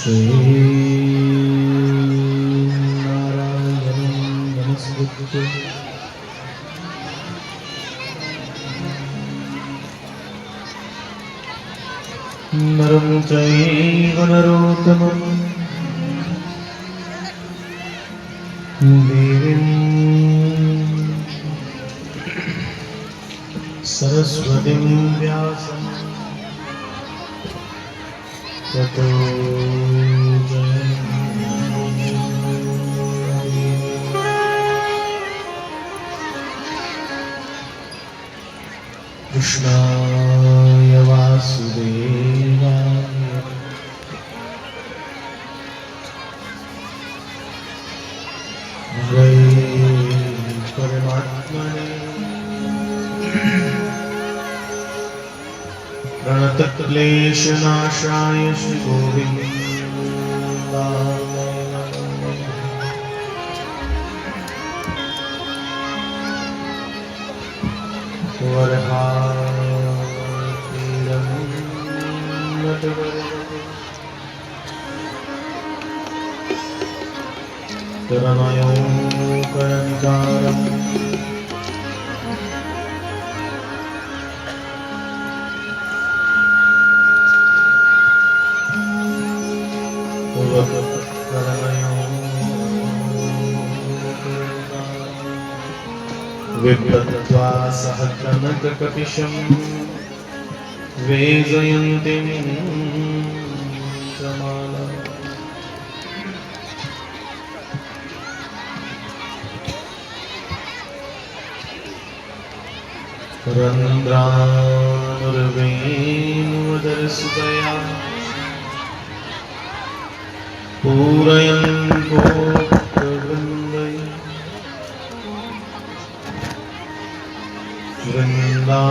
श्रीनारायणं नमस्कृत्य नरं चैव नरोत्तमं देवीं सरस्वतीं व्यासं ततो कृष्णाय वासुदेवाय हरे परमात्मने प्रणतक्लेशनाशाय श्रीगोविन्दाय तरणयो करनिकारम् विप्रत्वा सह कनककपिशं वेजयन्तीं समाला रन्ध्रानुर्वेणुदर्शुतया पूरयन् गोपवृन्दै वृन्दारण्यं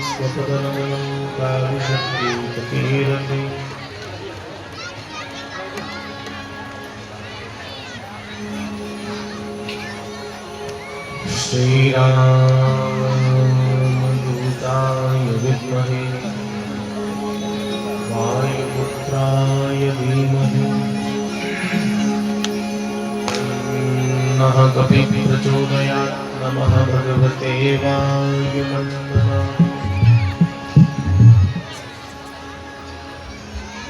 स्वपदनमनं प्राविशत्युपकीरति श्रीरामदूताय विद्महे वायुपुत्राय धीमहि नः कपिः प्रचोदयात् नमः भगवते वायुनन्दनाय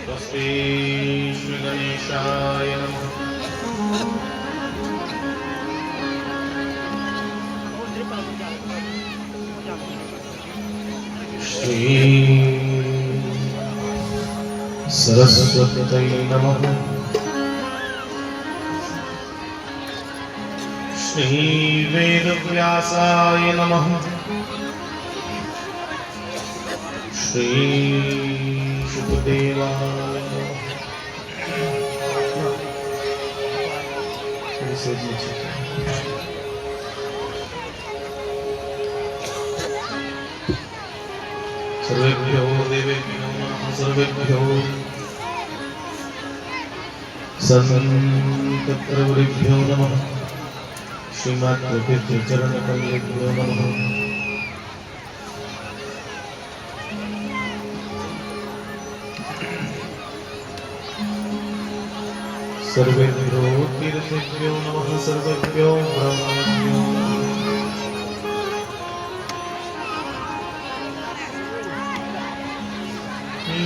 स्वस्ति श्रीगणेशाय नमः श्री सरस्वत्यै नमः श्री वेदव्यासाय नमः श्री शुकदेवाय सर्वेभ्यो देवेभ्यो नमः सर्वेभ्यो संतप्रवृभ्यो नमः श्रीमाद्भक्तिचरणकमलेभ्यो नमः सर्वेभ्यो तीर्थेभ्यो नमः सर्वेभ्यो ब्रह्मण्यो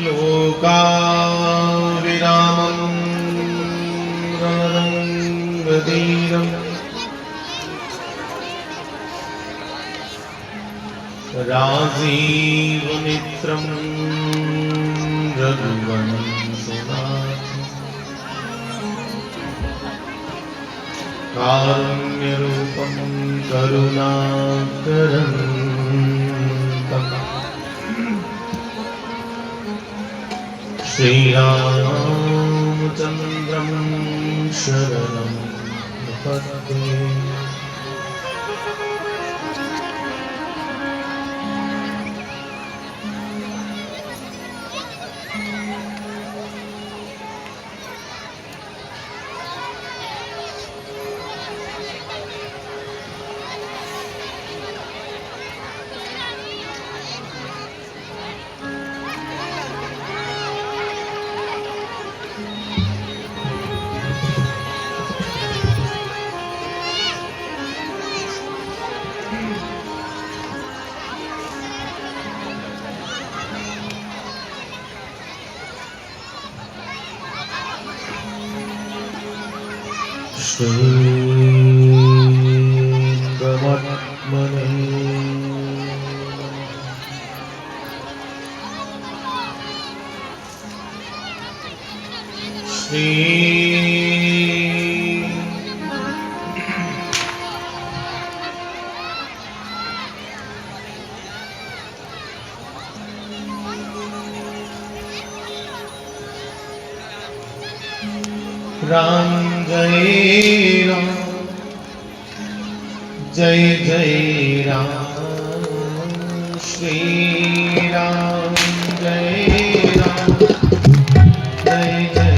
लोकाविरामं रणरङ्गधीरम् राजीवनेत्रं रघुवंशनाथं कारुण्यरूपं करुणाकरं श्रीरामचन्द्रं शरणं प्रपद्ये। श्रीन्दमत्मने श्री राम जय राम जय जय राम श्री राम जय राम जय जय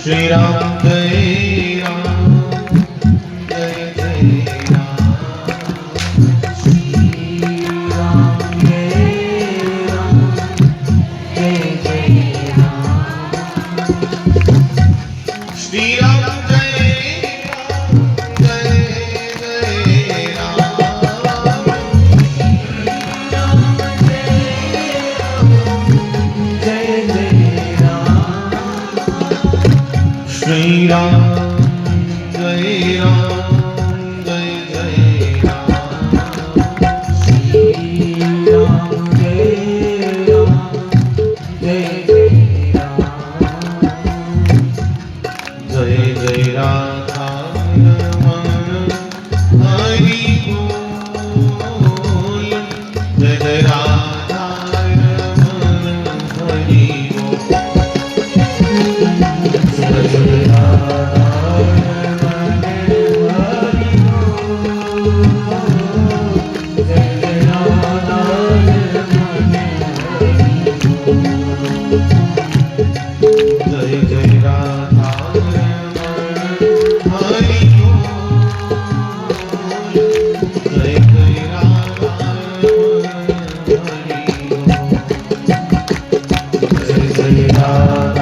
श्री राम जय राम जय जय श्री राम जय जय जय राम जय जय राम श्री राम जय राम जय जय राम श्री राम जय राम जय जय जय जय राधा रमण हरि बोल जय जय राधा रमण हरि बोल जय जय राधा रमण हरि बोल जय जय राधा रमण हरि बोल जय जय राधा हरि बोल जय जय राधा हरि बोल जय जय राधा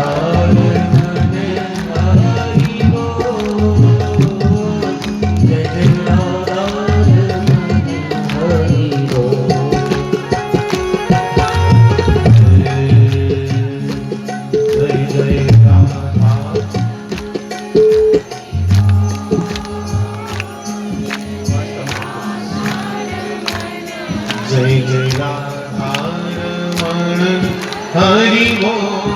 हरि बोल जय जय राधा हरि बोल जय जय राधा जय जय राधा रमण हरि बोल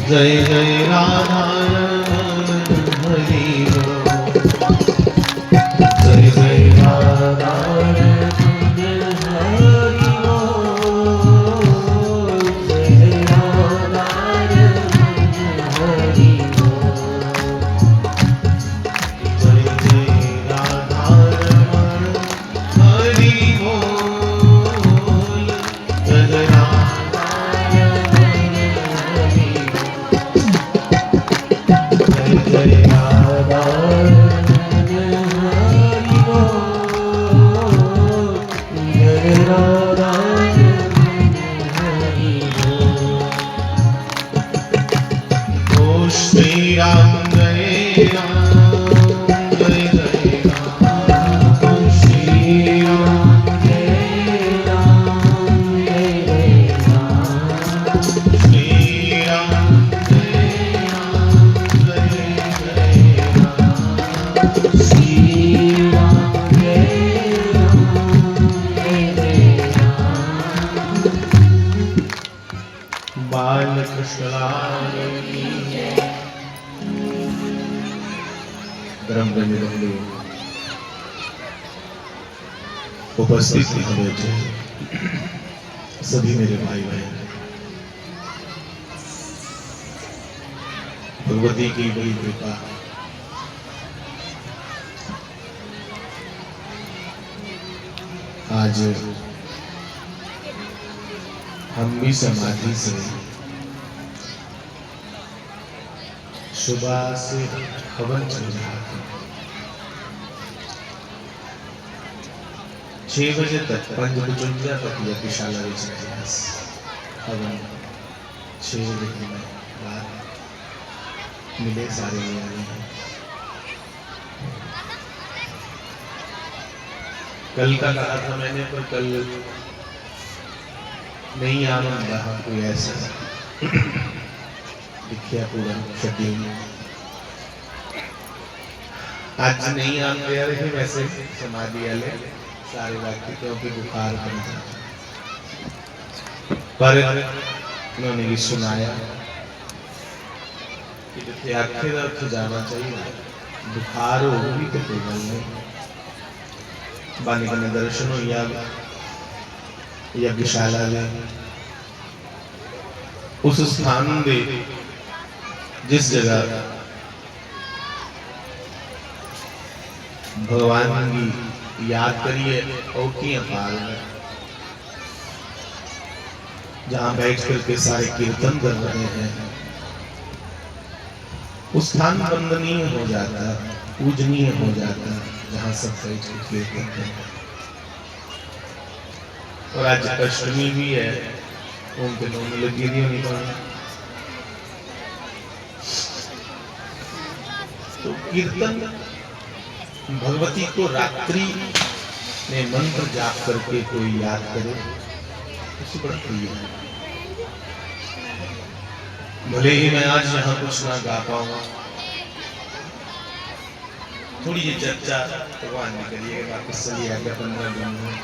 जय जय राधा रमण हरि बोल जय जय राधा रमण हरि बोल जय जय राधा रमण हरि बोल जय जय राधा रमण हरि बोल जय जय राधा रमण हरि बोल जय जय राधा रमण हरि बोल जय जय राधा रमण हरि बोल ओ श्री राम जय राम जय जय राम श्री राम जय राम जय जय राम श्री राम जय राम जय जय राम श्री राम जय राम जय जय राम बाल कृष्ण लाल की धर्म बंधु उपस्थित बैठे सभी मेरे भाई बहन भगवती की बड़ी कृपा आज हम भी समाधि से सुबह से हवन चल रहा था 6 बजे तक पंचभुजंजा तक यज्ञशाला इतिहास हवन 6 बजे के बाद मिले सारे आए हैं कल का कहा था मैंने, पर कल नहीं आनंद रहा कोई ऐसा दिखिया पूरा शेड्यूल। आज नहीं आन गया रहे वैसे समाधि वाले सारे वाक्य, क्योंकि बुखार बन था, पर उन्होंने भी सुनाया कि जिथे आखे दा उत्थे जाना चाहिए, बुखार हो भी तो कोई गल नहीं। बानी बने दर्शन हो यज्ञशाला दे उस स्थान दे जिस जगह भगवान की याद करिए औखियां पाल में, जहां बैठ करके सारे कीर्तन कर रहे हैं, उस स्थान वंदनीय हो जाता, पूजनीय हो जाता, जहां सब बैठ कर कीर्तन करते। और आज अष्टमी भी है, उनके दोनों लगी नहीं होनी पानी, तो कीर्तन भगवती को रात्रि में मंत्र जाप करके कोई याद करे, उसे बड़ा प्रिय है। भले ही मैं आज यहाँ कुछ ना गा पाऊंगा, थोड़ी ये चर्चा भगवान ने करिएगा, वापस चलिए आगे 15 दिन में।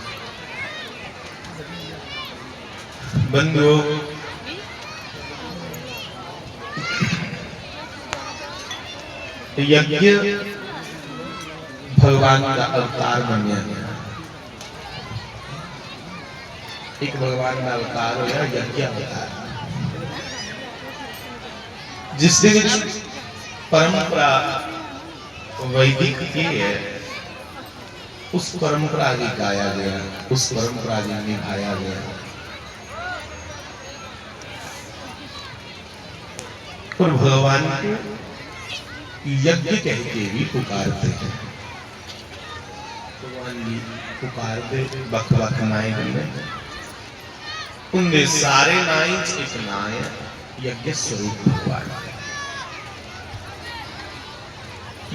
बंधुओं, यज्ञ भगवान का अवतार बन गया। एक भगवान का अवतार हो गया यज्ञ अवतार, जिसके परंपरा वैदिक की है, उस परंपरा की गाया गया, उस परंपरा की निभाया गया। और भगवान को यज्ञ कह के भी पुकारते हैं। भगवान जी पुकारते बक बक नाई बने, उनके सारे नाई एक नाय यज्ञ स्वरूप भगवान।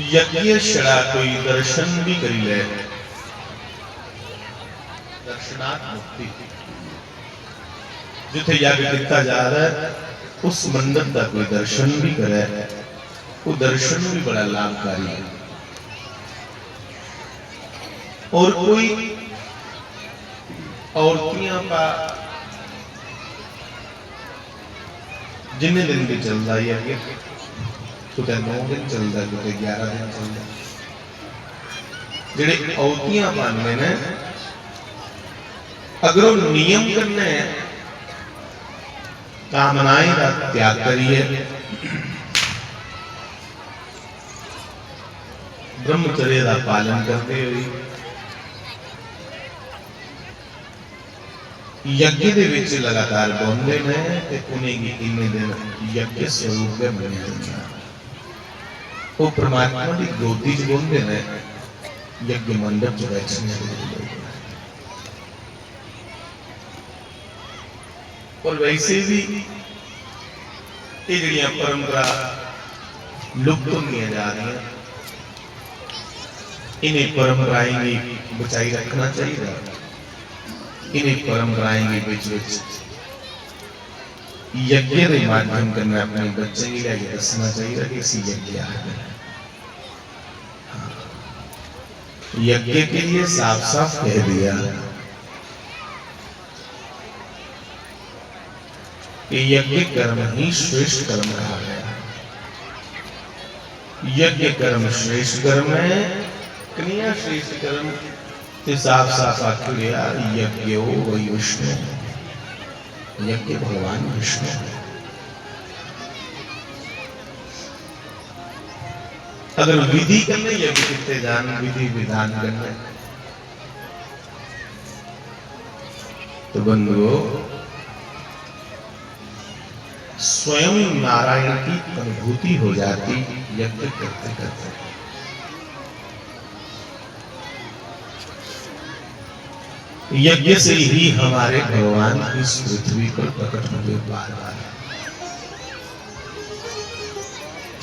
यज्ञ छड़ा कोई दर्शन भी करी ले, दर्शनात् मुक्ति। जिथे यज्ञ किया जा रहा है उस मंदिर का कोई दर्शन भी करे, वो दर्शन भी बड़ा लाभकारी है। और कोई औरतियां का जिन्हें दिन भी चल रहा है, कुछ 9 दिन चल रहा है, कुछ 11 दिन चल रहा है, जेडे औरतियां पाने ने अगर वो नियम करने कामनाएं का त्याग करिए, ब्रह्मचर्य का पालन करते हुए यज्ञ दे विच लगातार बोलते हैं, ते उन्हें इन्ने दिन यज्ञ स्वरूप में मने जाना। वो परमात्मा की गोदी च बोलते हैं, यज्ञ मंडप च बैठने। और वैसे भी ये जड़ियां परंपरा लुप्त होती जा रही हैं, इन्हें परंपराएं भी बचाई रखना चाहिए। इन्हें परंपराएं भी बीच यज्ञ के माध्यम करना अपने बच्चे की लगे दसना चाहिए कि इसी यज्ञ यज्ञ के लिए साफ साफ कह दिया कि यज्ञ कर्म ही श्रेष्ठ कर्म कहा गया। यज्ञ कर्म श्रेष्ठ कर्म है, कन्या श्रेष्ठ कर्म ते साफ साफ आख गया। यज्ञ वही विष्णु, यज्ञ भगवान विष्णु। अगर विधि करने यज्ञ कितने जान, विधि विधान करने, तो बंधुओं स्वयं नारायण की अनुभूति हो जाती यज्ञ करते करते। यज्ञ से ही हमारे भगवान इस पृथ्वी पर प्रकट हुए बार बार।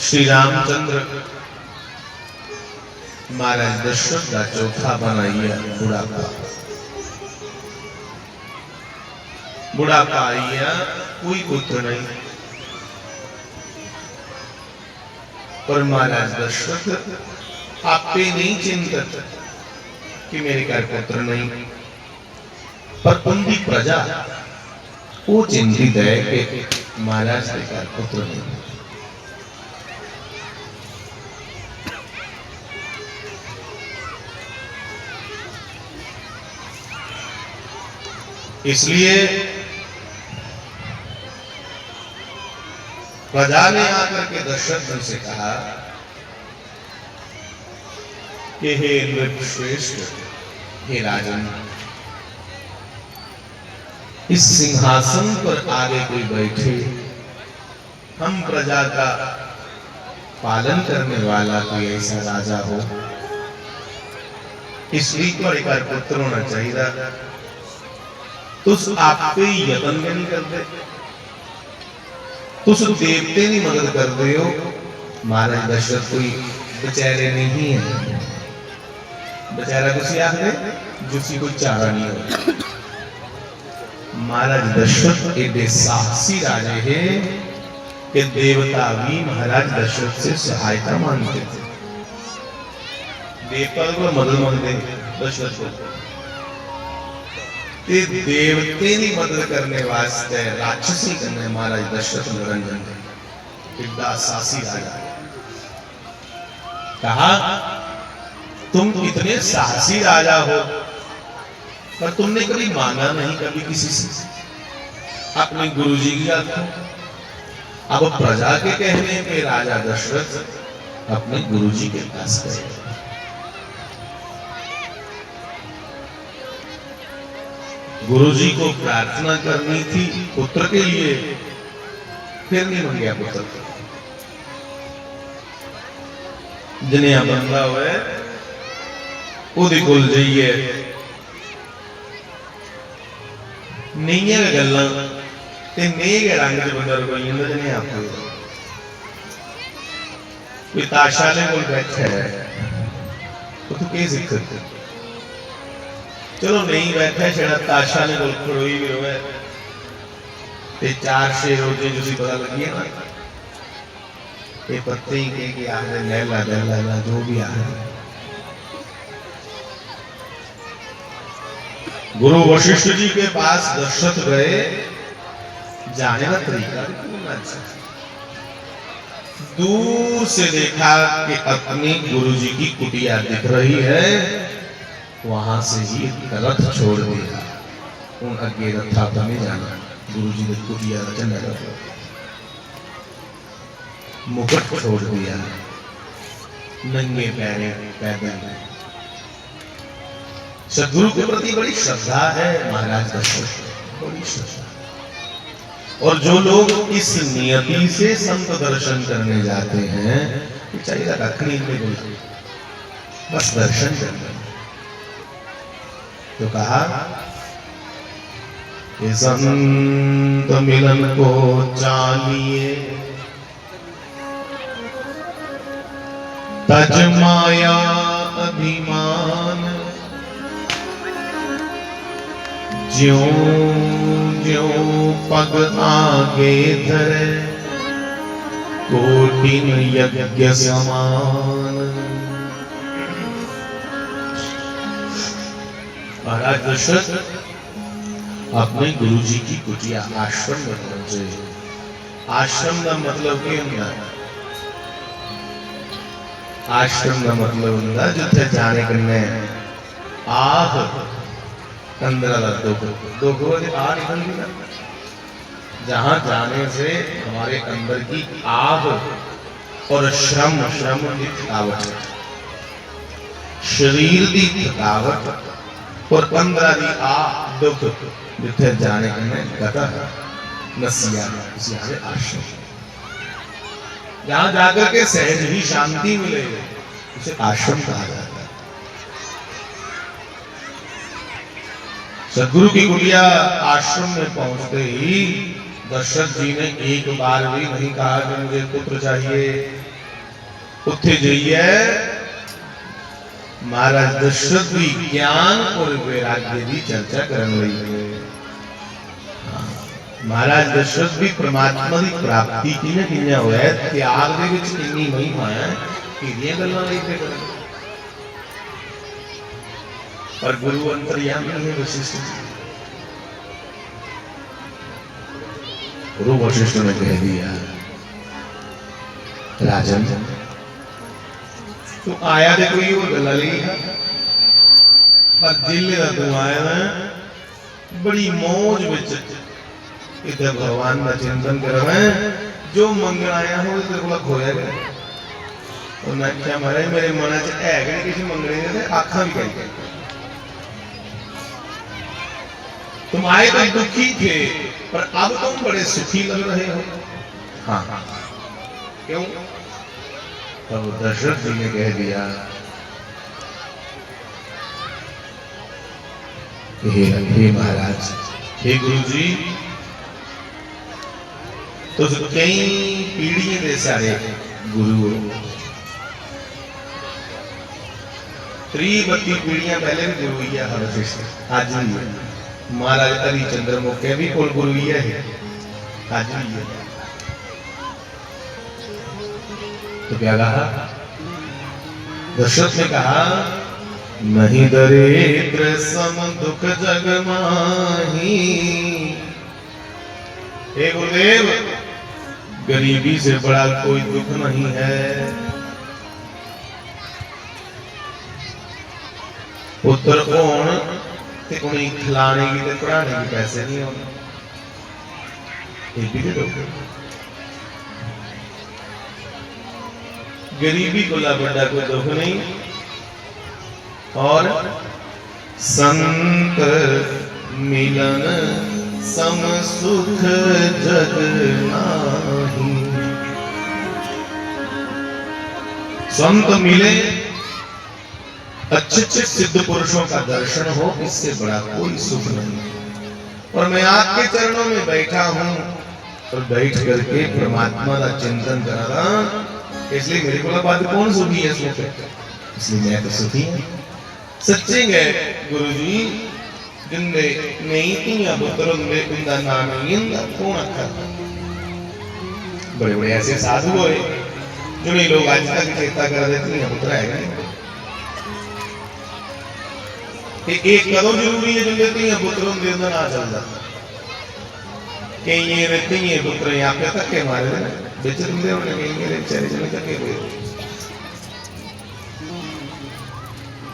श्री रामचंद्र महाराज दशरथ का चौथा बनाइया बुढ़ापा। बुढ़ापा आइया, कोई पुत्र नहीं। पर महाराज दशरथ आपे नहीं चिंतित कि मेरे घर पुत्र नहीं, पर उनकी प्रजा वो चिंतित है कि महाराज के घर पुत्र नहीं। इसलिए प्रजा ने आकर के दशरथ से कहा कि हे नृपश्रेष्ठ, हे राजन, इस सिंहासन पर आगे कोई बैठे, हम प्रजा का पालन करने वाला कोई ऐसा राजा हो, इसलिए तो एक पुत्र होना चाहिए। तुस आप पे यतन नहीं करते, तुस देवते नहीं मदद करते हो। महाराज दशरथ कोई बेचारे नहीं है, बेचारा कुछ आखते जिसकी कोई चारा नहीं हो। महाराज दशरथ एडे साहसी राजे हैं कि देवता भी महाराज दशरथ से सहायता मांगते थे। देवता को मदद मांगते दशरथ को, देवते की मदद करने वास्ते राक्षसी करने महाराज दशरथ निरंजन एडा साहसी राजा। कहा तुम इतने साहसी राजा हो, पर तुमने कभी मांगा नहीं कभी किसी से, अपने गुरुजी की आज्ञा। अब प्रजा के कहने पे राजा दशरथ अपने गुरुजी के पास गए। गुरुजी को प्रार्थना करनी थी पुत्र के लिए, फिर नहीं बन गया पुत्र। जिन्हें बंदा हुआ ओदी कोल जाइए नहीं गल्लां ते नेह के रंग च बंदा रुकाई जंदा। जिन्हें आप कोई ताशाले कोल बैठा है तो तू की सिख, चलो नहीं बैठा छड़ा ताशाले कोल खड़ोई भी होवे ते चार शेर हो जे जो पता लगी है ना, ये पत्ते ही के आ रहे लैला लैला जो भी आ रहे। गुरु वशिष्ठ जी के पास दशरथ गए, जाने का तरीका दूर से देखा कि अपनी गुरु जी की कुटिया दिख रही है, वहां से ही रथ छोड़ दिया। उन अगे रथा नहीं जाना, गुरु जी ने कुटिया रचना मुकुट छोड़ दिया, नंगे पैरे पैदल। सदगुरु के प्रति बड़ी श्रद्धा है महाराज दशरथ, बड़ी श्रद्धा। और जो लोग इस नियति से संत दर्शन करने जाते हैं, चाहिए रखनी नहीं, बस दर्शन करना। तो कहा कि संत मिलन को जानिए, तज माया अभिमान, ज्यों ज्यों पग आगे धरे, कोटिन यज्ञ समान। महाराज दशरथ अपने गुरु जी की कुटिया आश्रम में पहुंचे। आश्रम का मतलब क्या होता है? आश्रम का मतलब होता है जिथे जाने करने आह अंदर दुख आ निकल, जहां जाने से हमारे अंदर की आह और श्रम की थकावट, शरीर की थकावट और अंदर की आह दुख जिथे जाने करने गता नसिया आश्रम। जहां जाकर के सहज ही शांति मिले उसे आश्रम कहा जाता है। सदगुरु की कुटिया आश्रम में पहुंचते ही दशरथ जी ने एक बार भी नहीं कहा कि मुझे पुत्र चाहिए, उत्थे जाइए महाराज दशरथ भी ज्ञान और वैराग्य की चर्चा करने लगे। महाराज दशरथ भी परमात्मा की प्राप्ति किने किने होया है, त्याग दे विच कितनी महिमा है, कितनी गल्लां लेके करें। पर गुरु अंतर्यामी है वशिष्ठ जी। गुरु वशिष्ठ ने कह दिया, राजन तू आया तो कोई और गल्ला ली, पर जिले का तू आया ना बड़ी मौज विच इधर भगवान का चिंतन करना, जो मंगण आया हो तेरे को खोया गया। उन्हें आख्या महाराज मेरे मन च है कि किसी मंगने ने आखा भी कही, तुम आए तो दुखी थे पर अब तुम बड़े सुखी लग रहे हो। हाँ क्यों? तब दशरथ जी ने कह दिया, हे महाराज, हे गुरु जी, तो कई पीढ़ियों के सारे गुरु 30-32 पीढ़ियां पहले भी गुरु ही है वशिष्ठ, आज भी है। महाराज हरिचंद्र मौके भी कोल गुरु ही है, आज भी है। तो क्या कहा दशरथ ने? कहा नहीं दरिद्र सम दुख जग माही। हे गुरुदेव, गरीबी से बड़ा कोई दुख नहीं है। पुत्र होने ते उन्हें खिलाने की ते पढ़ाने की पैसे नहीं होने, ये भी तो गरीबी को बड़ा कोई दुख नहीं। और संत मिलन सम सुख जग नाही। संत मिले, अच्छे अच्छे सिद्ध पुरुषों का दर्शन हो, इससे बड़ा कोई सुख नहीं। और मैं आपके चरणों में बैठा हूं और बैठ करके परमात्मा का चिंतन कर रहा, इसलिए मेरे को बात कौन सुखी है इसमें पे? इसलिए मैं तो सुखी हूं। सच्चे गए गुरु जी, जिंदे नहीं तिया पुत्र होंगे उनका नाम ही कौन अखा। बड़े बड़े ऐसे साधु हुए जो नहीं लोग आज तक चेता कर देते हैं पुत्र है। एक कदों जरूरी है जिंदे तिया पुत्र होंगे उनका ना चलता। कई ये रहते हैं पुत्र यहाँ पे तक के मारे थे बेचे तुमने उन्हें कहीं मेरे चेहरे चले तक के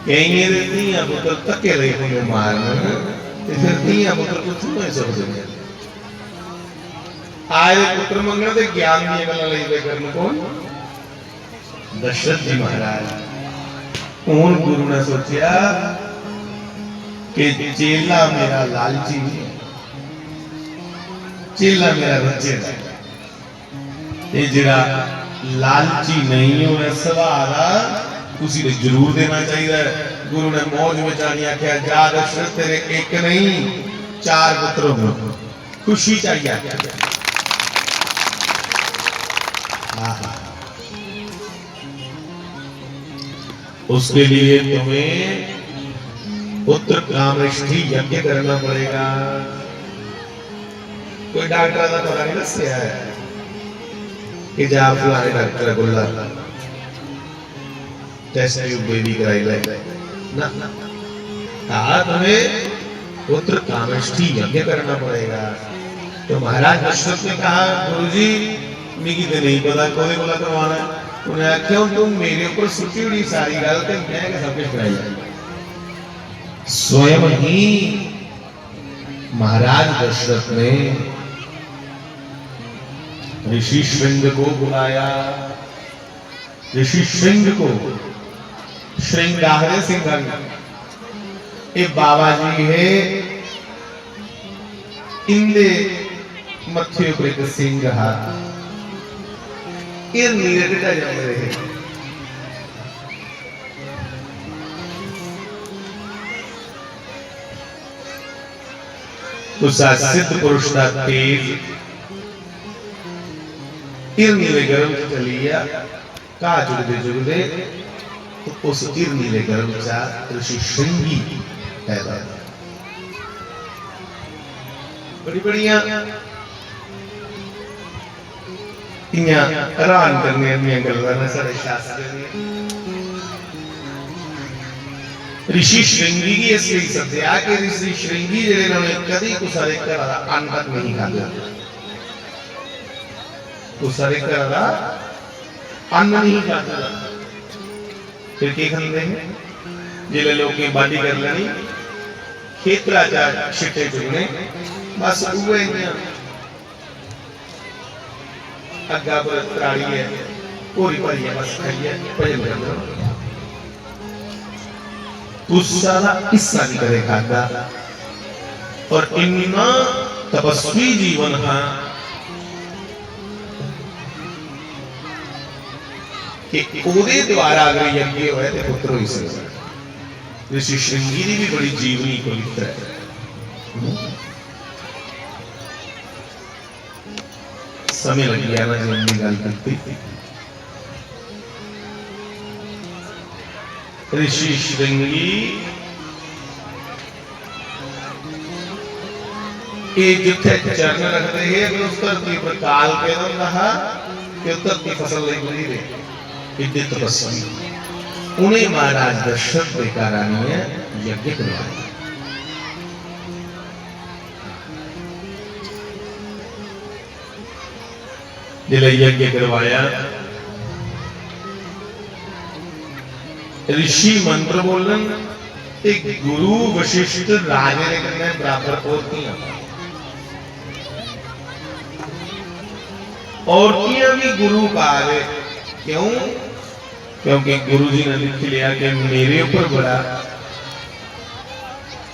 कहीं ये रहती हैं पुत्र तक के रही होंगे मारने, तो फिर तिया पुत्र को क्यों ऐसा हो जाए? आए पुत्र मंगने तो ज्ञान दिए गला ले ले करने कौन? दशरथ जी महाराज। उन गुरु ने सोचा कि चेला मेरा लालची, चेला मेरा रचेला, ये जरा लालची नहीं हो सवारा उसी ने जरूर देना चाहिए। गुरु ने मौज में जानी आख्या, जा दशरथ तेरे एक नहीं 4 पुत्र हो, खुशी चाहिए। उसके लिए तुम्हें पुत्र कामेष्ठी यज्ञ करना पड़ेगा। कोई डॉक्टर का पता नहीं दसिया है कि जा फलाने डॉक्टर को टेस्ट ट्यूब बेबी कराई ले ना, कहा तुम्हें पुत्र कामेष्ठी यज्ञ करना पड़ेगा। तो महाराज दशरथ ने कहा, गुरुजी मिगी तो नहीं पता कोई बोला करवाना। उन्हें आख्या तुम मेरे ऊपर सुटी हुई सारी गल तो मैं सब कुछ कराई जाए। स्वयं ही महाराज दशरथ ने ऋषि श्रृंग को बुलाया। ऋषि श्रृंग को श्रृंगारे सिंघन, ये बाबा जी है, इंदे मत्थे ऊपर एक सिंह हाथ, ये नीरे टिटा जम रहे। उसा सिद्ध पुरुष का तेज नीरे गर्म चलिया का जुगदे जुगदे तो उस हिरनी के गर्भ चा ऋषि श्रृंगी पैदा हुआ। बड़ी बढ़िया हैरान करने वाली गल्लां ने सारे शास्त्र ऋषि श्रृंगी की इसलिए सद्या कि ऋषि श्रृंगी जिहड़े ने कदी कुसारे घर दा अन्न तक नहीं खादा। कुसारे घर दा अन्न नहीं खादा फिर की खांदे हैं जिहड़े लोग बाड़ी कर लेनी खेतरा चा छिट्टे चुगने बस उहे अग्गा पर त्राड़ी है पूरी भरी है बस खाइए भजन करना गुस्सा का हिस्सा नहीं करे खादा। और इन्ना तपस्वी जीवन हाँ कि ओदे द्वारा अगर यज्ञ होए तो पुत्र होई सकदा। ऋषि श्रृंगी दी भी बड़ी जीवनी पवित्र है। समय लग गया ना जल्दी गल करती। ऋषि श्रृंगी जिथे चरण रखते हैं अगर उस धरती पर काल के रहा कि धरती फसल नहीं बनी रही इतनी तपस्वी उन्हें महाराज दशरथ बेका रानी ने यज्ञ करवाया। जिले यज्ञ करवाया ऋषि मंत्र बोलन एक गुरु वशिष्ठ राजे ने करने बराबर औरतियां भी गुरु कार्य क्यों क्योंकि गुरु जी ने लिख लिया कि मेरे ऊपर बड़ा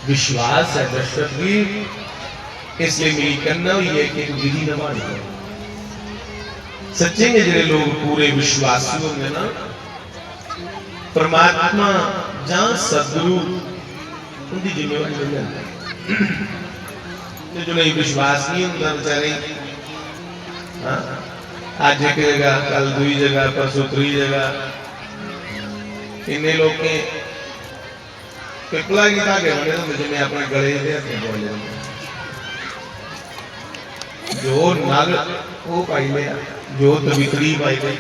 विश्वास है दशरथ जी इसलिए मेरी करना हुई है कि विधि न मानो। सच्चे में जो लोग पूरे विश्वासी होंगे ना परमात्मा जहां सदगुरु उनकी जिम्मेवारी ले लेंगे। जो नहीं विश्वास नहीं होता बेचारे आज एक जगह कल दूसरी जगह परसों तीसरी जगह इन्हें लोग के पिपला की धागे बने तो जिन्हें अपने गले दे अपने बोले जो नग वो पाई लिया जो तवितरी पाई गई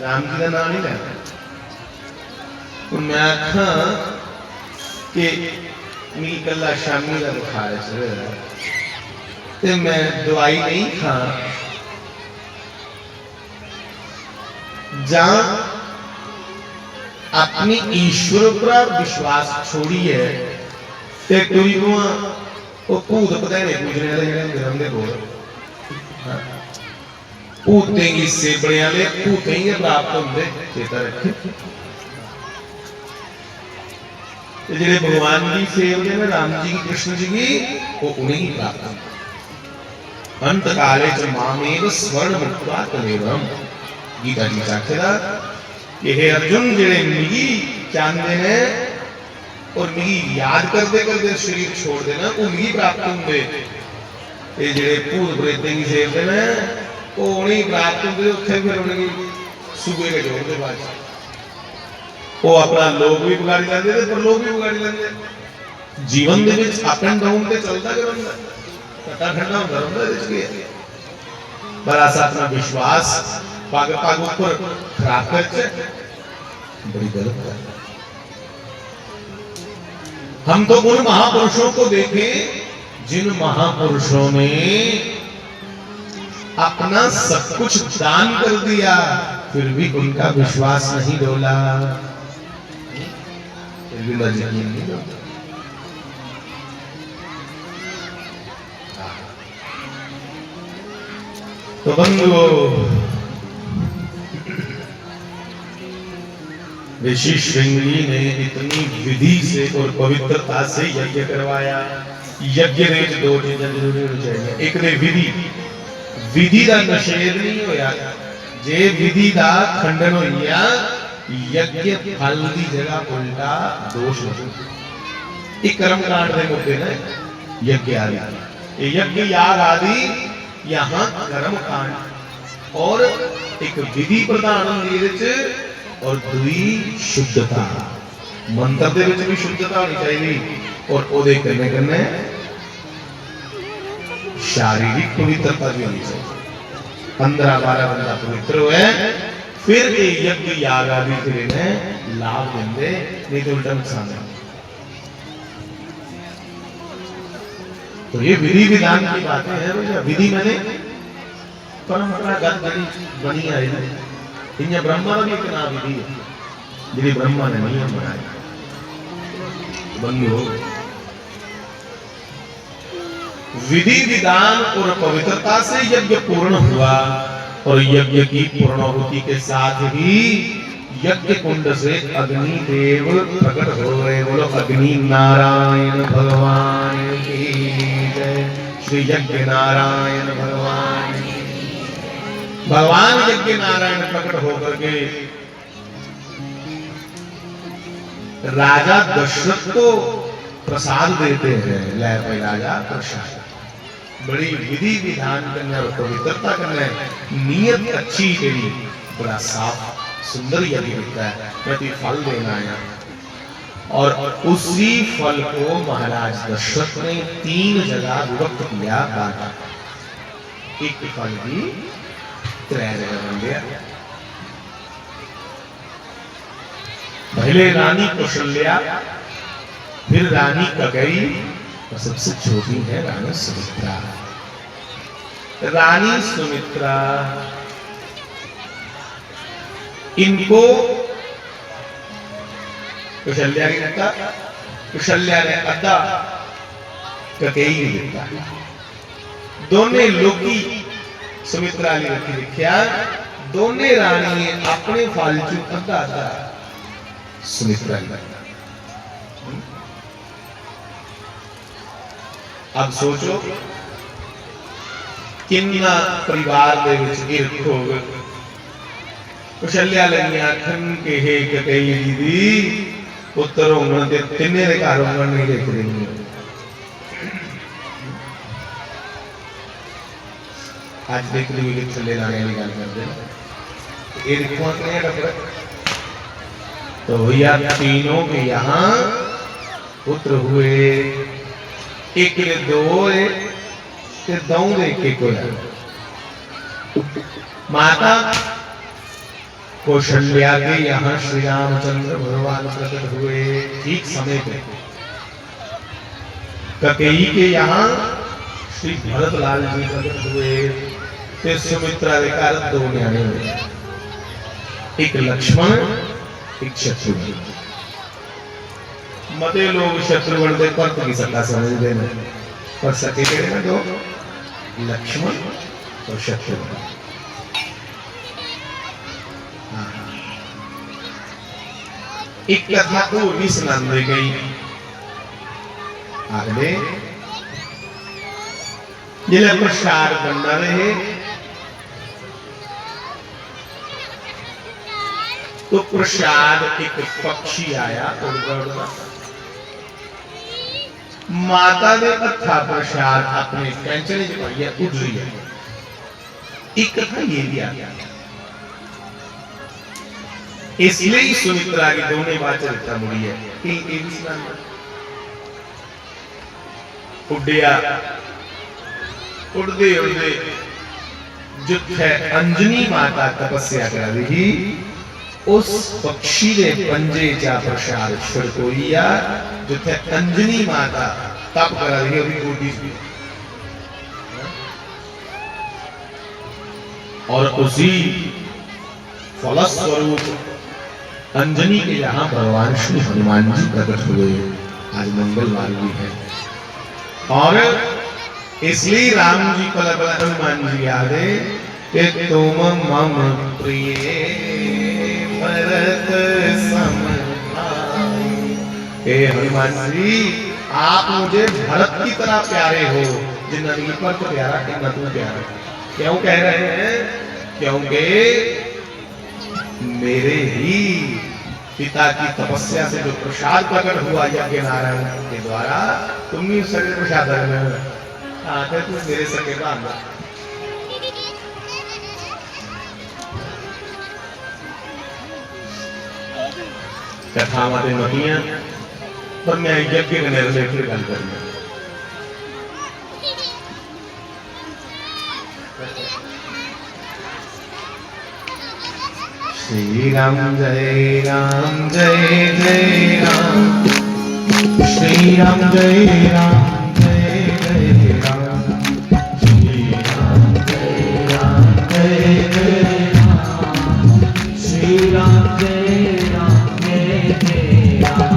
राम जी का नाम नहीं लेना। मैं आखा कि मेरी कला शामी का बुखार है मैं दवाई नहीं खा जहां अपनी ईश्वर पर विश्वास छोड़ी है ते कोई वो भूत पधेने पूजने वाले जेडे धर्म दे कोल भूतें की सेबड़े वाले भूतें ही प्राप्त होंगे चेता रखे। जेडे भगवान की सेवते हैं राम जी की कृष्ण जी की वो उन्हें ही प्राप्त होंगे। अंत काले च मामेव स्वर्ण मुक्ता कलेवरम गीता जी साखेदा कि हे अर्जुन जेड़े मिगी चाहते ने और मिगी याद करते करते शरीर छोड़ देना वो मिगी प्राप्त होंगे। ये जेड़े भूत प्रेतें की सेवते ने वो उन्हें प्राप्त होंगे उत्थे फिर उन्हें सूबे के जोड़ दे बाद वो अपना लोग भी बिगाड़ी लेंदे ते परलोक भी बिगाड़ी लेंदे। जीवन दे विच अप एंड डाउन ते चलदा गै रहिंदा कटा ठंडा होंदा रहिंदा इस लिए बड़ा सा अपना विश्वास पाग ऊपर खराब करके बड़ी गलत है। हम तो उन महापुरुषों को देखें जिन महापुरुषों ने अपना सब कुछ दान कर दिया फिर भी उनका विश्वास नहीं डोला फिर भी यकीन नहीं डोला। तो बंधुओं ऋषि श्रृंगी ने इतनी विधि से और पवित्रता से यज्ञ करवाया। यज्ञ में दो चीजें जरूरी होनी चाहिए एक ने विधि का निषेध नहीं होया जे विधि का खंडन होया यज्ञ फल की जगह उल्टा दोष हो एक कर्मकांड के मुद्दे ने यज्ञ आदि यज्ञ याग आदि यहाँ कर्मकांड और एक विधि प्रधान और दुई शुद्धता मंत्र दे विच भी शुद्धता होनी चाहिए और ओदे कन्ने कन्ने शारीरिक पवित्रता भी होनी चाहिए। 15-12 बंदा पवित्र हुए फिर ये यज्ञ याग आदि तेरे ने लाभ देंगे, नहीं तो उल्टा नुकसान है। तो ये विधि विधान की बातें हैं भैया। विधि मैंने परंपरा बनी आई है। इन्हें ब्रह्मा भी एक ना विधि है जिन्हें ब्रह्मा ने नियम बनाया बंदी हो। विधि विधान और पवित्रता से यज्ञ पूर्ण हुआ और यज्ञ की पूर्णाहुति के साथ ही यज्ञ कुंड से अग्नि देव प्रकट हो गए। बोलो अग्नि नारायण भगवान की जय। श्री यज्ञ नारायण भगवान भगवान यज्ञ नारायण प्रकट होकर के राजा दशरथ को प्रसाद देते हैं। ले भाई राजा प्रसाद बड़ी विधि विधान करने और पवित्रता करने नियत अच्छी तेरी बड़ा साफ सुंदर यज्ञ दिखता है। प्रति फल देना है और उसी फल को महाराज दशरथ ने 3 जगह विभक्त किया बांटा। एक फल भी 3 जगह बन गया। पहले रानी कौशल्या, फिर रानी ककई और सबसे छोटी है रानी सुमित्रा। रानी सुमित्रा इनको कौशल्या ने दिता, कौशल्या ने अद्धा ककई ने दिता। दोने लोकी सुमित्रा ने रखी लिखिया दोने रानी ने अपने फल चु अद्धा अद्धा सुमित्रा ने। अब सोचो किन्ना परिवार दे विच ईर्ख होवे। कौशल्या लगी आखन के हे ककई दीदी पुत्र होने ते तिन्ने दे घर होने नहीं देख रही। आज देख ली कि थल्ले लाने वाली गल करदे ये देखो कितने का फर्क। तो भैया तीनों के यहाँ पुत्र हुए। एक ले 2 ते दो दे के को माता कौशल्या के यहाँ श्री रामचंद्र भगवान प्रकट हुए ठीक समय पे। ककई के यहाँ श्री भरतलाल जी प्रकट हुए। ते सुमित्रा के कारण 2 न्याणे हुए, एक लक्ष्मण एक शत्रुघ्न। मते लोग शत्रुघ्न दे पर की सत्ता समझते हैं पर सके के में 2 लक्ष्मण और शत्रुघ्न। एक कथा को भी सुनाई गई आगे जिले प्रसाद बनना रहे तो प्रसाद एक पक्षी आया उड़ता माता ने अच्छा प्रसाद अपने कैंचरे च पाइया उड़ रही है। एक कथा ये भी आ गया इसलिए सुमित्रा की दोनों बात चरित्र मुड़ी है कि उड़िया उड़दे उड़दे जिथे अंजनी माता तपस्या कर रही उस पक्षी ने पंजे चा प्रसाद छिड़कोइया जिथे अंजनी माता तप कर रही है और उसी फलस्वरूप अंजनी के यहाँ भगवान श्री हनुमान जी प्रकट हुए। आज मंगलवार भी है और इसलिए राम जी को हनुमान जी यादे कि तुम मम प्रिय भरत सम भाई। हे हनुमान जी आप मुझे भरत की तरह प्यारे हो जिंदगी पर तो प्यारा कितना तू प्यारा। क्यों कह रहे हैं? क्योंकि मेरे ही पिता की तपस्या से जो प्रसाद प्रकट हुआ यज्ञ नारायण के द्वारा तुम भी सके प्रसाद आते तुम मेरे सके बांध। कथावां ते मतियां, पर मैं यज्ञ कने रिलेटेड गल करनी। श्री राम जय राम जय जय राम, श्री राम जय राम जय जय राम, श्री राम जय राम जय जय राम, श्री राम जय राम जय जय राम।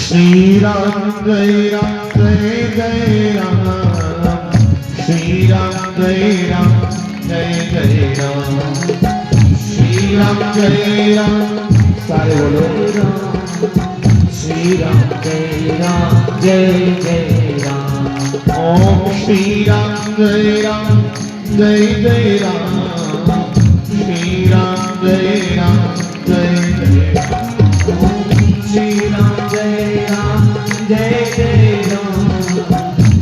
श्री राम जय जय राम, श्री राम जय जय राम, श्री राम जय राम, सारे बोलो श्री राम जय जय राम। ओम श्री राम जय जय राम, श्री राम जय जय राम। श्री राम जय जय राम,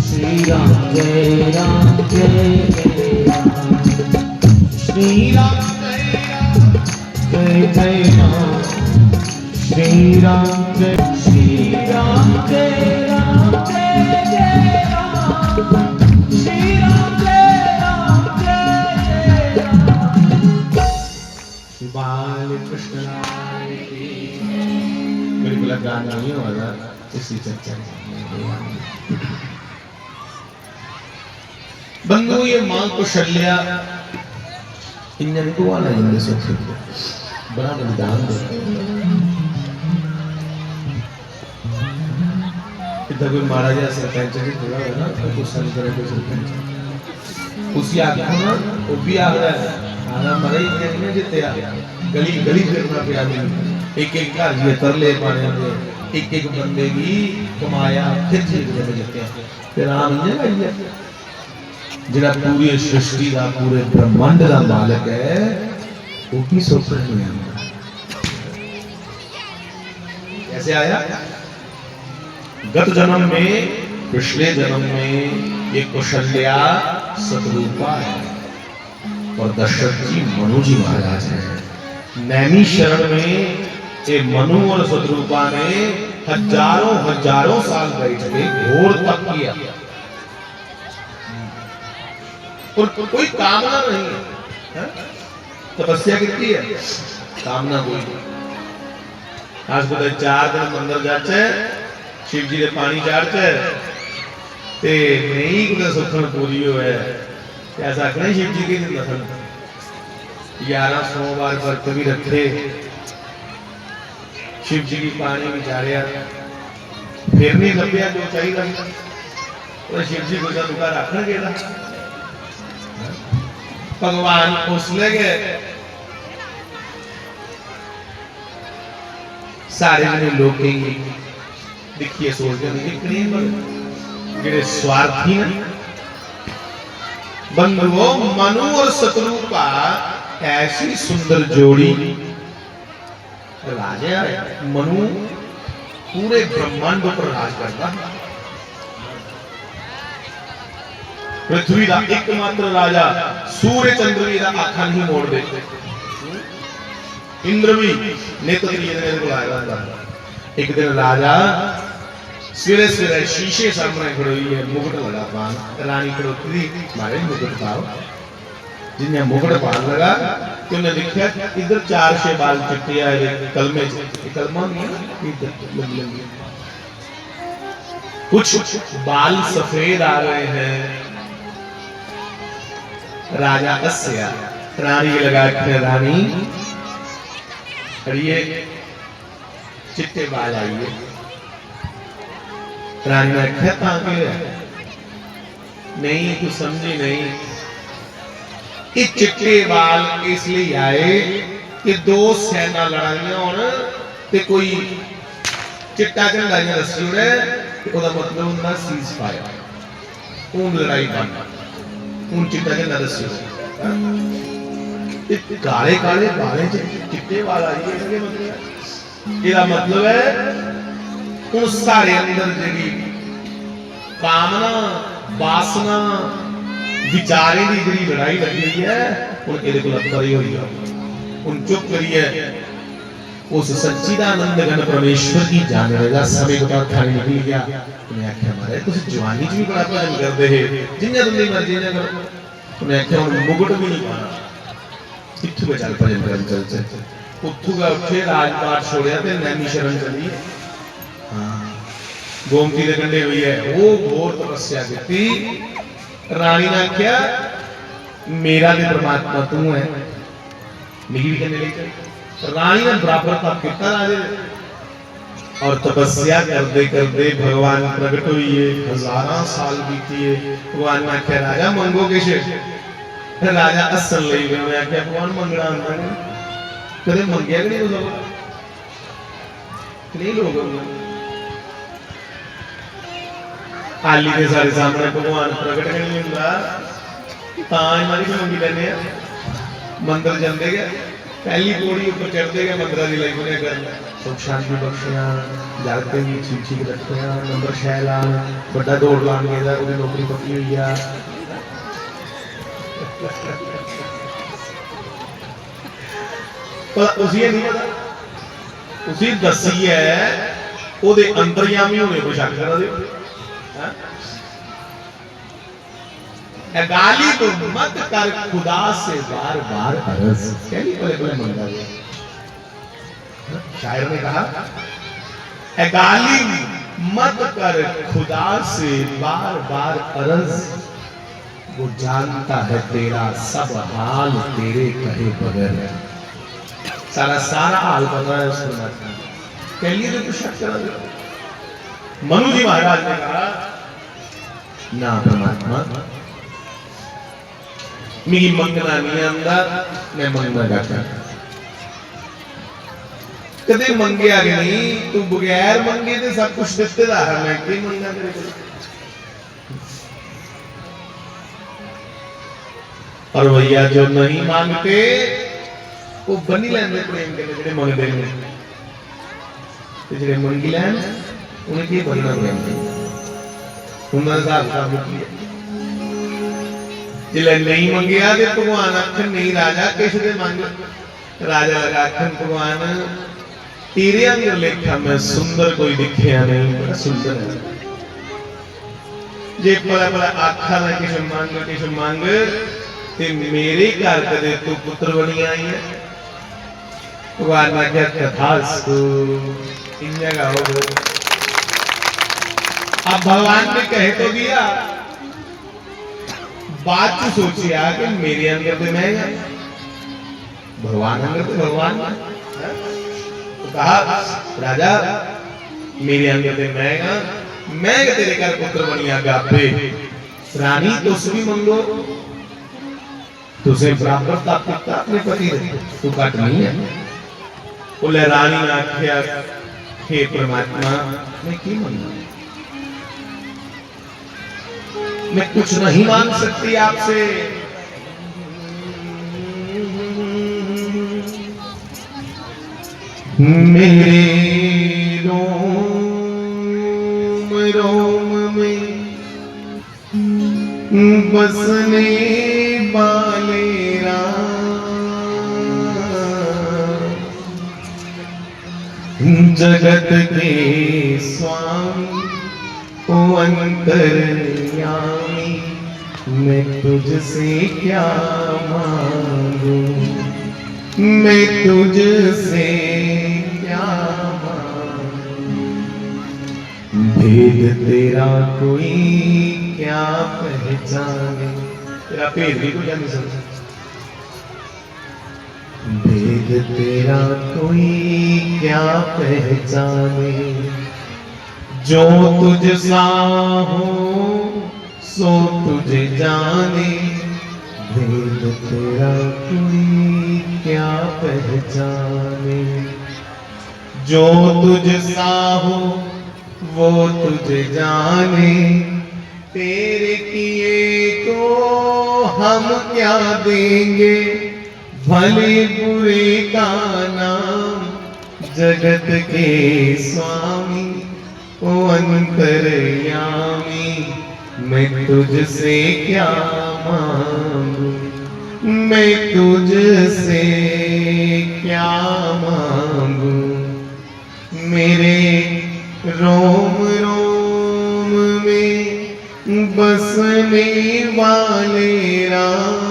श्री राम जय जय राम, श्री राम जय जय राम, श्री राम जय जय राम, श्री राम जय जय राम। श्री बाल कृष्ण मेरे को गाना नहीं होगा इसी चर्चा बंधु। ये मां कौशल्या इंजन को आना इंद्र से बड़ा बलिदान इधर कोई महाराजा सरपंच जी थोड़ा है ना तो कुछ सन करे कोई सरपंच उसी आदमी ना वो भी आ रहा है आना मरे इंजन में जितने आ गली गली फिरना पे आदमी एक एक घर ये तरले पाने दे एक एक बंदे की कमाया फिर जीत के जाते हैं फिर आम ये भाई जिला पूरी सृष्टि का पूरे ब्रह्मांड का मालिक है वो की सोच नहीं है कैसे आया। गत जन्म में पिछले जन्म में ये कौशल्या सतरूपा है और दशरथ जी मनु जी महाराज है। नैमी शरण में ये मनु और सतरूपा ने हजारों हजारों साल बैठ के घोर तप किया और कोई कामना नहीं है। तपस्या कितनी है कामना कोई। आज बताए 4 दिन मंदिर जाचे शिव जी ने पानी चाड़ते ते नहीं कुछ सुखन पूरी हो है ऐसा करें शिव जी की दर्शन 11 सोमवार व्रत भी रखे शिव जी की पानी भी चाड़िया फिर नहीं लभ्या जो चाहिए और शिव जी को दुका रखना गेला भगवान उसले गए सारे जने लोग देखिए सोचते हैं स्वार्थी बंधुओं मनु और सतरूपा ऐसी सुंदर जोड़ी राजा मनु पूरे ब्रह्मांड पर राज करता पृथ्वी का एकमात्र राजा सूर्य चंद्र भी आखा नहीं मोड़ देते इंद्र भी नेत्र बुलाया एक दिन राजा सवेरे सवेरे शीशे सामने खड़ोई है मुकुट लगा पान रानी खड़ोती मारे मुकुट पाओ जिन्हें मुकुट पान लगा कि उन्हें देखा इधर 4 छे बाल चिट्टे आए कलमे कलमा नहीं इधर कुछ बाल सफेद आ रहे हैं। राजा अस्या रानी लगा के रानी ये चिट्टे बाल आइए रानी ने कहता नहीं तू समझी नहीं कि चिट्टे बाल इसलिए आए कि 2 सेना लड़ाइयां होने ते कोई चिट्टा झंडा या रस्सी उड़े ओदा मतलब ਹੁੰਦਾ सीज फायर उन लड़ाई बंद उन चिट्टा झंडा रस्सी काले काले बाले चिट्टे वाल आई है मतलब ਇਹਦਾ मतलब है उन सारे अंदर जी कामना वासना विचारे की जी लड़ाई लगी हुई है हुण ਇਹਦੇ ਕੋਲ अंदर ही हुई है हुण चुप करिए उस सच्चिदानंद घन परमेश्वर की जाने लगा समय को बाद खाली निकल गया उन्हें आख्या मारे तुम जवानी च भी बड़ा भजन करते है जिन्हें तुमने मर्जी ने करो उन्हें आख्या मुकुट भी नहीं पाना कित्थों का चल भजन कर चल उत्थों का उठे राजपाट छोड़िया ते नैनी शरण चली हाँ गोमती के कंढे हुई है वो घोर तपस्या की रानी ने आख्या मेरा ते परमात्मा तू है मिगी भी कहने लेकर रानी ने बराबर तप किया राजे और तपस्या करते करते भगवान प्रकट हुई है हजारों साल बीती है भगवान ने आख्या राजा मंगो किश राजा हसन लई गया मैं आख्या भगवान मंगना आंदा नहीं कदे मंगया कि नहीं लोग नहीं लोग आली के सारे सामने भगवान प्रकट नहीं हुंदा तां हमारी मंगी लेने मंदिर जांदे गए पहली पौड़ी ऊपर चढ़ते गए मंदिर की लाइफ ने कर सुख शांति बख्शिया जागते भी ठीक ठीक रखिया नंबर 6 ला बड़ा दौड़ लान गया उसकी नौकरी पक्की हुई है पर उसी नहीं पता उसी दसी है ओदे अंतर्यामी होने को शक करा दे गाली तो मत कर खुदा से बार बार अर्ज कहली बोले बोले मंगा गया शायर ने कहा गाली मत कर खुदा से बार बार अर्ज वो जानता है तेरा सब हाल तेरे कहे बगैर सारा सारा हाल पता है उसको कहलिए तो कुछ शक करा दे मनु जी महाराज ने कहा ना परमात्मा मेरी मंगना नहीं आंदा मैं मंगना जाता कदे मंगया नहीं तू बगैर मंगे ते सब कुछ दिते दा है मैं की मंगना तेरे को और भैया जो नहीं मांगते वो बनी लेंदे प्रेम के जेड़े मंगदे ने ते जेड़े मंगी लैन उन्हें की बनना प्रेम उन्हां दा हिसाब मुक्की जिले नहीं मंगया ते भगवान आखन नहीं राजा किस दे मंग राजा लगा आखन भगवान तेरे अंदर लेखा मैं सुंदर कोई दिखया नहीं बड़ा सुंदर है जे पला पला आखा ना किस मांग ते मेरे घर कदे तू पुत्र बनी आई है भगवान ने क्या कथास्तु इन जगह हो अब भगवान ने कहे तो दिया बात तो सोचिया कि मेरे अंदर तो मैं भगवान अंदर तो भगवान तो कहा राजा मेरे अंदर तो मैं तेरे घर पुत्र बनिया गापे रानी तुस भी मंगो तुसे बराबर तक अपने पति तू घट नहीं है बोले रानी ने आख्या हे परमात्मा मैं की मंगा मैं कुछ नहीं मांग सकती आपसे मेरे रोम रोम में बसने वाले जगत के स्वामी ओ अंतर्यामी मैं तुझसे क्या मांगू मैं तुझसे क्या मांगू भेद तेरा कोई क्या पहचाने तेरा भेद भी कोई नहीं समझ भेद तेरा कोई क्या पहचाने जो तुझ सा हो सो तुझे जाने भेद तेरा कोई क्या पहचाने जो तुझ सा हो वो तुझे जाने तेरे किए को हम क्या देंगे भले बुरे का नाम जगत के स्वामी, ओ अंतर्यामी, मैं तुझसे क्या मांगू, मैं तुझसे क्या मांगू, मेरे रोम रोम में बसने वाले राम।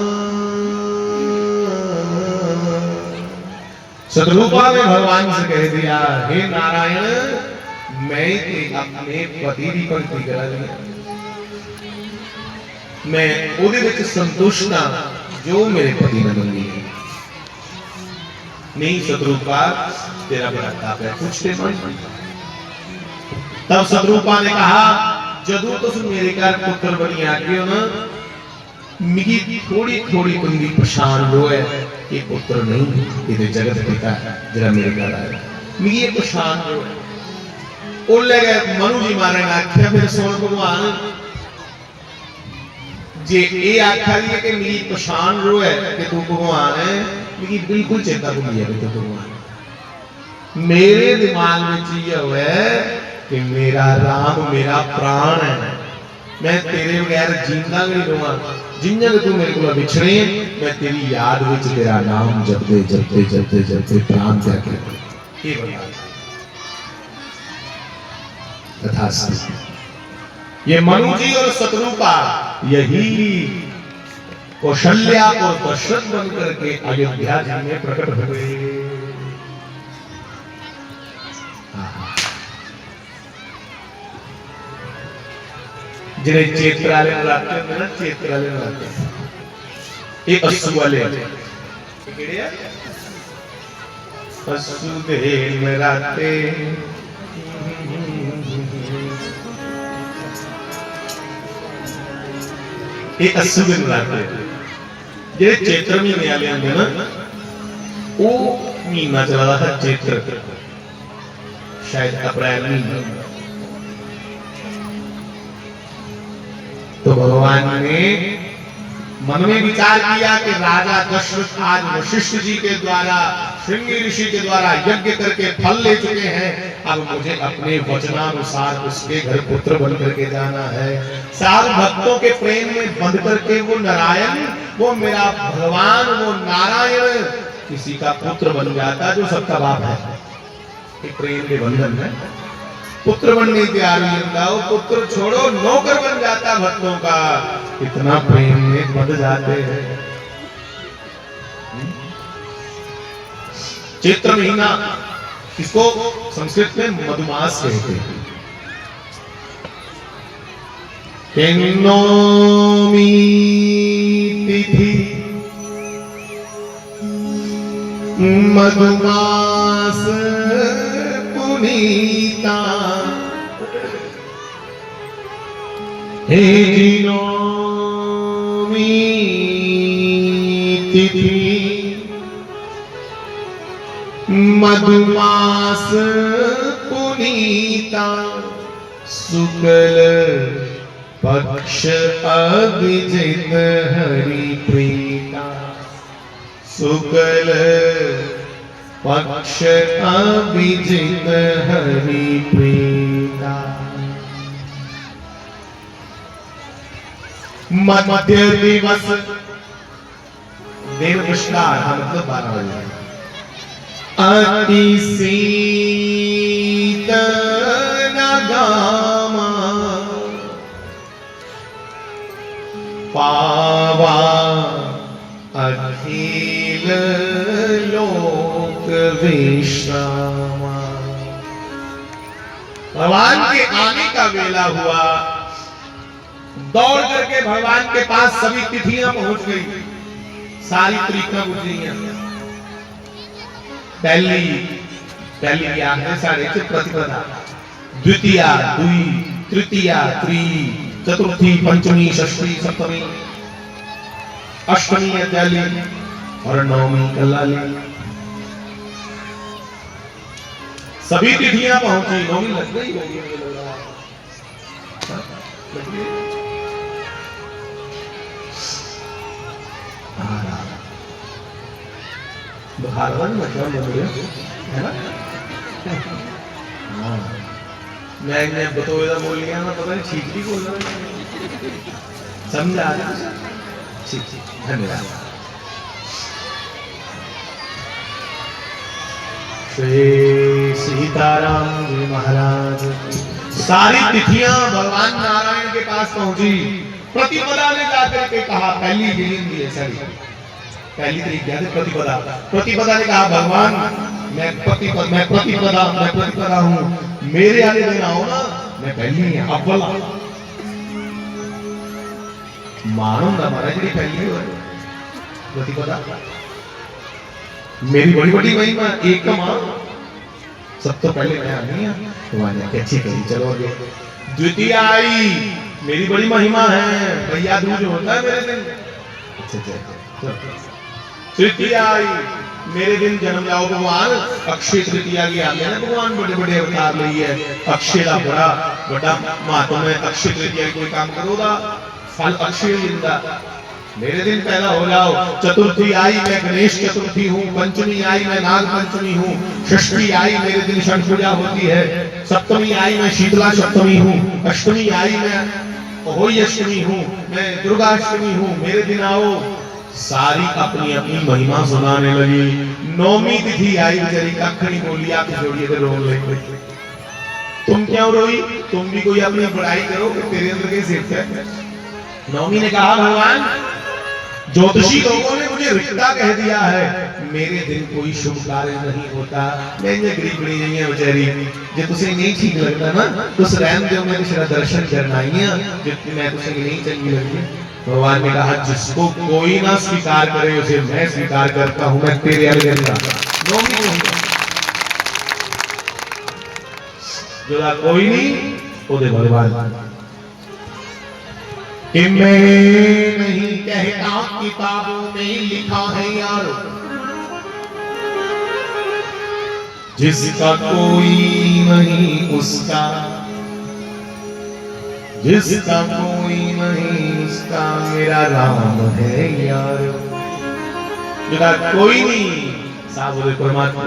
शत्रुपा ने भगवान से कह दिया, हे नारायण, मैं अपने पति की पंक्ति करा लिया, मैं ਉਹਦੇ ਵਿੱਚ संतुष्ट हां जो मेरे पति ने मंगी है। नहीं शत्रुपा, तेरा बड़ा ताप है, पूछते मत। तब शत्रुपा ने कहा, जदू तुम मेरे घर पुत्र बनी आगे हो ना, मिगी थोड़ी थोड़ी बंदी पछाण लो है कि पुत्र नहीं, ये जगत पिता जरा मेरे घर आया, मिगी ये पछाण लो है। ओले गए मनु जी मारे आख्या, फिर सोन भगवान जे ये आख्या दी कि मेरी पछाण लो है कि तू भगवान है, मेरी बिल्कुल चिंता भुली है कि तू भगवान है। मेरे दिमाग में ये है कि मेरा राम मेरा प्राण है, मैं तेरे बगैर जींदा नहीं रहूंगा, जिन्ना तू मेरे को बिछड़े, मैं तेरी याद विच तेरा नाम जपते जपते जपते जपते प्राण त्याग के तथास्तु। ये मनु जी और शत्रुपा यही कौशल्या और दशरथ बन करके अयोध्या जी में प्रकट हुए। जिन्हें चेत्राले नराते होंगे ना, चेत्राले नराते, ये अस्सु वाले अस्सु दे नराते, ये अस्सु दे नराते जिहड़े चेत्र महीने वाले होंगे ना, वो महीना चलता था चेत्र, शायद अप्रैल महीना। तो भगवान ने मन में विचार किया कि राजा दशरथ आज वशिष्ठ जी के द्वारा, श्रृंगी ऋषि के द्वारा यज्ञ करके फल ले चुके हैं, अब मुझे अपने वचनानुसार उसके घर पुत्र बन करके जाना है। साल भक्तों के प्रेम में बंध करके वो नारायण, वो मेरा भगवान, वो नारायण किसी का पुत्र बन जाता जो सबका बाप है। एक प्रेम के बंधन है, पुत्र बनने तैयार नहीं होता, वो पुत्र छोड़ो नौकर बन जाता भक्तों का, इतना प्रेम में बंध जाते हैं। चैत्र महीना, इसको संस्कृत में मधुमास कहते हैं। नौमी तिथि मधुमास पुनीता, हे नौमी तिथि मधुमास पुनीता, शुक्ल पक्ष अभिजित हरि प्रीता, शुक्ल पक्ष अभिजित हरि प्रीता, मध्य दिवस, देव पुष्कार मतलब 12 बजे, अति शीतल गामा, पावा अखिल लोक विश्रामा। भगवान के आने का वेला हुआ, दौड़ करके भगवान के पास सभी तिथियां पहुंच गई, सारी तरीका बुझ गई। पहली क्या है साढ़े प्रतिपदा, द्वितीया द्वि, तृतीया त्रि, चतुर्थी पंचमी षष्ठी सप्तमी अष्टमी अत्याली और नवमी कल्लाली। सभी तिथियां पहुंची, नवमी लग गई होगी मुझे लग रहा है। भारत मतलब है ना। हाँ मैं बतौदा बोल लिया ना, पता नहीं ठीक ही बोल रहा है, समझा? ठीक ठीक, धन्यवाद। श्री सीताराम जी महाराज। सारी तिथियां भगवान नारायण के पास पहुंची। प्रतिपदा ने जाकर के कहा, पहली गिनी पहली तरीक क्या थे? प्रतिपदा। प्रतिपदा ने कहा, भगवान मैं प्रतिपदा हूँ, मेरे आगे दिन आओ ना, मैं पहली अव्वल मानूंगा महाराज जी पहली हो प्रतिपदा, मेरी बड़ी बड़ी महिमा एक मान, सब तो पहले मैं आनी है। भगवान अच्छी कही, चलो आगे। द्वितीय आई, मेरी बड़ी महिमा है, भैया दूज होता है मेरे दिन। अच्छा, तृतीय आई, मेरे दिन जन्म जाओ भगवान। अक्षय तृतीया की आगे ना भगवान बड़े बड़े अवतार लिए है, अक्षय का बड़ा बड़ा महात्मा है। अक्षय तृतीया कोई काम करो दा फल अक्षय जिंदा, मेरे दिन पैदा हो जाओ। चतुर्थी आई, मैं गणेश चतुर्थी हूँ। पंचमी आई, मैं नाग पंचमी हूँ। षष्ठी आई, मेरे दिन छठ पूजा होती है। सप्तमी आई, मैं शीतला सप्तमी हूँ। अष्टमी आई, मैं होई अष्टमी हूँ, मैं दुर्गा अष्टमी हूँ, मेरे दिन आओ। सारी अपनी अपनी महिमा सुनाने लगी। नौवीं तिथि आई, बेचारी कखनी बोली, आप जोड़िए तो रो ले। तुम क्यों रोई? तुम भी कोई अपनी बड़ाई करो कि तेरे अंदर के सिर्फ है। नौमी ने कहा, भगवान ज्योतिषी लोगों ने मुझे रिक्ता कह दिया है, मेरे दिन कोई शुभ कार्य नहीं होता। मैं गरीबड़ी नहीं है बेचारी, जो तुझे नहीं ठीक लगता ना तो रहम दो, मैं तेरा दर्शन करना ही है, जो मैं तुझे नहीं चंगी लगती। भगवान ने कहा, जिसको कोई ना स्वीकार करे उसे मैं स्वीकार करता हूं, मैं तेरे आगे का नौमी को जो कोई नहीं ओदे भगवान कि मैं नहीं कहता किताबों में लिखा है यार, जिसका कोई नहीं उसका, जिसका कोई नहीं उसका मेरा राम है यार। जिसका कोई नहीं साहब बोले परमात्मा।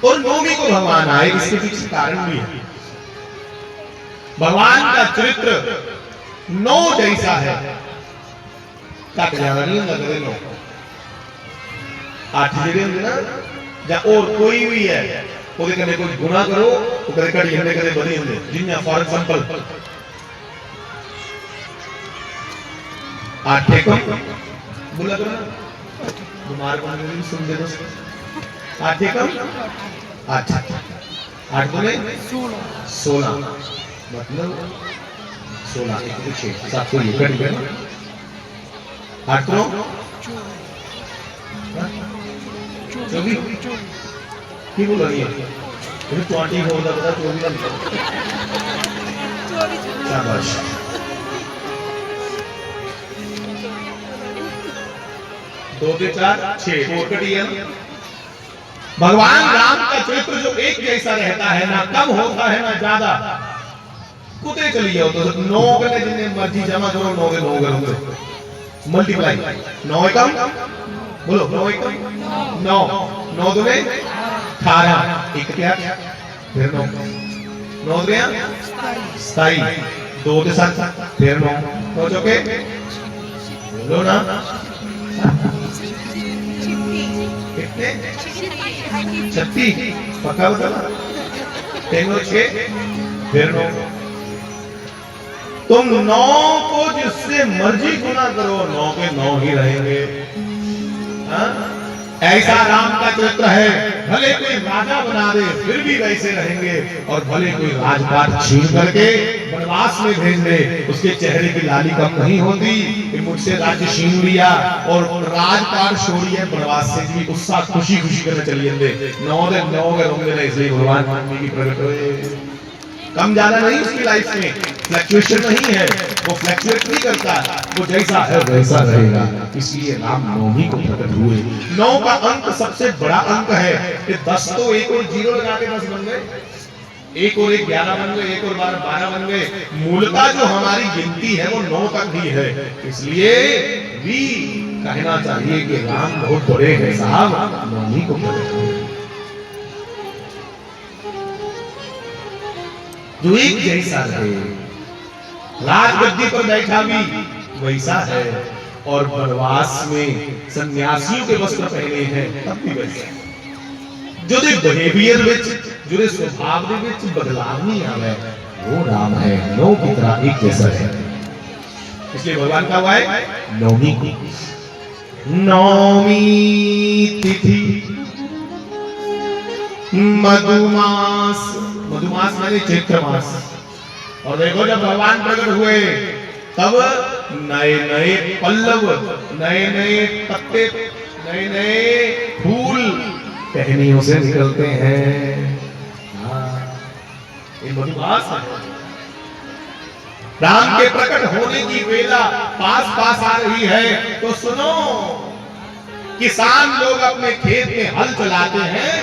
और नौमी को भगवान आए, इसके पीछे कारण भी है। भगवान का चरित्र नौ जैसा है, कट ज्यादा नहीं होता, कदे 9 8 जगह होंगे ना, या और कोई भी है ਉਹਦੇ ਕਦੇ ਕੋਈ ਗੁਨਾਹ ਕਰੋ ਉਹ ਕਦੇ ਘੜੀ ਹੁੰਦੇ ਕਦੇ ਵਧੀ ਹੁੰਦੇ। ਜਿੰਨਾ ਫॉर एग्जांपल आठे कम बोला करो ना, बीमार बन गए सुन दे दोस्त। आठे कम 8 8 दूने 16 मतलब 16 एक 6 7 को ये कट गया 8 तो 24 की बोल रही है, 24 होगा पता 24 शाबाश। दो के 4 6 4 कटिया। भगवान राम का चरित्र जो एक जैसा रहता है, ना कम होता है ना ज्यादा। कुत्ते चली जाओ तो 9 करने जितने मर्जी जमा करो 9 के 9 करोगे मल्टीप्लाई 9 कम बोलो 9 कम 9 9 दूने 18 एक क्या फिर 9 9 गया 27 2 के साथ फिर 9 9 चौके बोलो ना कितने 36 पक्का बता 3 और 6 फिर 9। तुम 9 को जिससे मर्जी गुना करो 9 के 9 ही रहेंगे। ऐसा राम का चरित्र है, भले कोई राजा बना दे फिर भी वैसे रहेंगे, और भले कोई राजपाट छीन करके वनवास में भेज दे उसके चेहरे की लाली कम नहीं होती कि मुझसे राज्य छीन लिया और राजपाट छोड़िए वनवास से भी गुस्सा खुशी खुशी करने चलिए दे 9 के 9 के होंगे ना। इसलिए भगवान वाल्मीकि प्रकट हुए। कम ज्यादा नहीं उसकी लाइफ में फ्लक्चुएशन नहीं है, वो फ्लक्चुएट नहीं करता, वो जैसा है वैसा रहेगा। इसलिए राम नौमी को प्रकट हुए। 9 का अंक सबसे बड़ा अंक है कि 10 तो 1 और 0 लगा के 10 बन गए, 1 और 1 11 बन गए, 1 और 12 बन गए। मूलतः जो हमारी गिनती है वो 9 तक ही है। इसलिए वी कहना चाहिए कि राम बहुत बड़े हैं साहब, नवमी को प्रकट हुए। जो एक जैसा है, राजगद्दी पर बैठा भी वैसा है, और वनवास में सन्यासियों के वस्त्र पहने हैं तब भी वैसा है। जो बिहेवियर विच, जो स्वभाव दे विच बदलाव नहीं आवे, वो राम है। नौ की तरह एक जैसा है। इसलिए भगवान का हुआ है नवमी को। नवमी तिथि मधुमास, मधुमास माने चैत्र मास। और देखो जब भगवान प्रकट हुए तब नए नए पल्लव, नए नए पत्ते, नए नए फूल टहनियों से निकलते हैं। ये मधुमास है। राम के प्रकट होने की वेला पास आ रही है तो सुनो, किसान लोग अपने खेत में हल चलाते हैं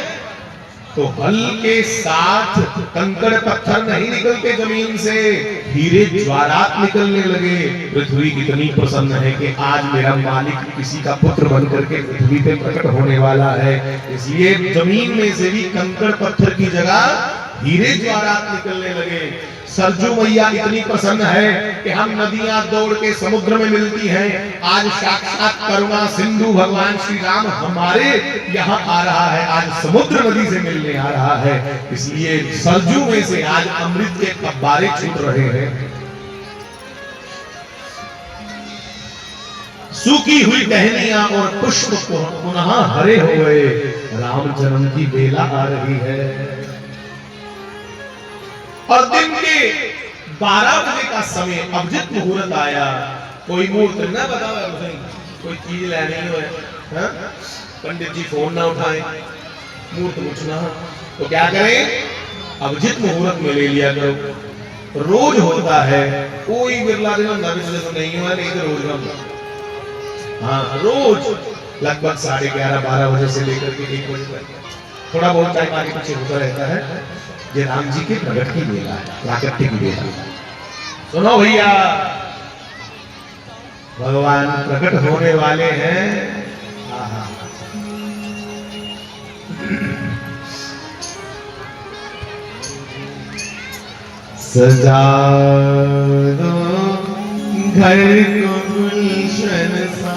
तो हल के साथ कंकड़ पत्थर नहीं निकलते जमीन से, हीरे ज्वारात निकलने लगे। पृथ्वी कितनी प्रसन्न है कि आज मेरा मालिक किसी का पुत्र बनकर के पृथ्वी पे प्रकट होने वाला है। इसलिए जमीन में से भी कंकड़ पत्थर की जगह हीरे ज्वारात निकलने लगे। सरजू मैया इतनी प्रसन्न है कि हम नदियां दौड़ के समुद्र में मिलती हैं। आज साक्षात करुणा सिंधु भगवान श्री राम हमारे यहाँ आ रहा है, आज समुद्र नदी से मिलने आ रहा है। इसलिए सरजू में से आज अमृत के फव्वारे छूट रहे हैं। सूखी हुई टहनियां और पुष्प पुनः हरे हो गए। राम जन्म की बेला आ रही है और दिन के 12 बजे का समय अभिजित मुहूर्त आया। कोई मुहूर्त ना बताओ, कोई चीज लेनी हो, पंडित जी फोन ना उठाए, मुहूर्त पूछना तो क्या करें, अभिजित मुहूर्त में ले लिया करो। रोज होता है, कोई बिरला दिन तो नहीं हुआ, नहीं तो रोज का। हाँ, रोज लगभग 11:30-12 बजे से लेकर के 1 बजे तक थोड़ा बहुत टाइम आगे पीछे होता रहता है। ये राम जी के प्रगट की बेला है, प्राकट्य की बेला। सुनो भैया, भगवान प्रकट होने वाले हैं। सजा दो घर को गुलशन सा,